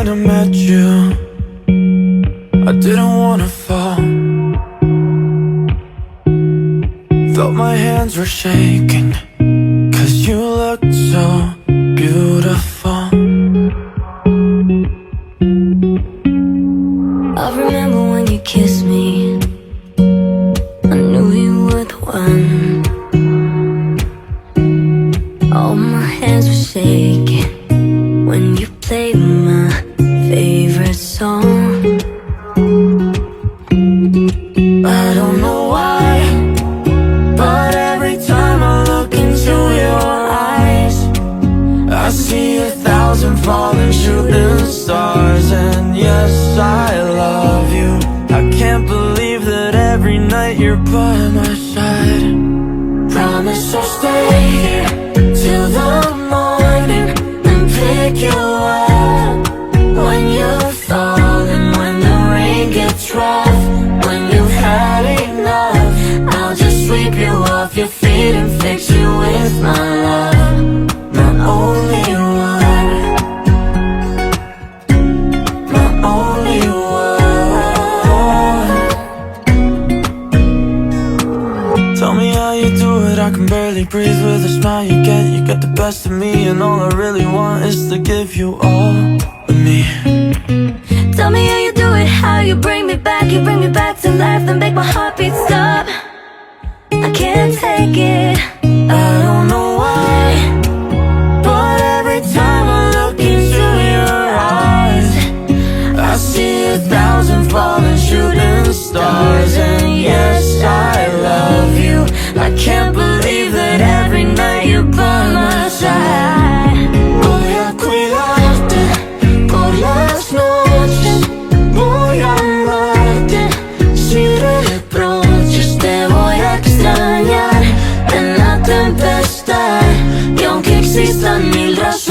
when I met you, I didn't wanna fall. Felt my hands were shaking, 'cause you looked so beautiful. I remember when you kissed me, I knew you were the one. All my hands were shaking when you played my favorite song. I don't know why, but every time I look into your eyes, I see 1,000 falling shooting stars. And yes, I love you. I can't believe that every night you're by my side. Promise I'll stay here till the morning and pick you up when you're falling, when the rain gets rough, when you've had enough. I'll just sweep you off your feet and fix you with my love, my only one, my only one. Tell me how you do it, I can barely breathe with the smile you get. You got the best of me, and all I really want is to give you all of me. Tell me how you do it, how you bring me back to life and make my heart beat stop. I can't take it, I don't know why, but every time I look into your eyes, I see 1,000 falling shooting stars. And yes, I love you. I can't believe that every night you're by my side. Voy a cuidarte por las noches, voy a amarte sin reproches, te voy a extrañar en la tempestad. Y aunque existan 1000 razones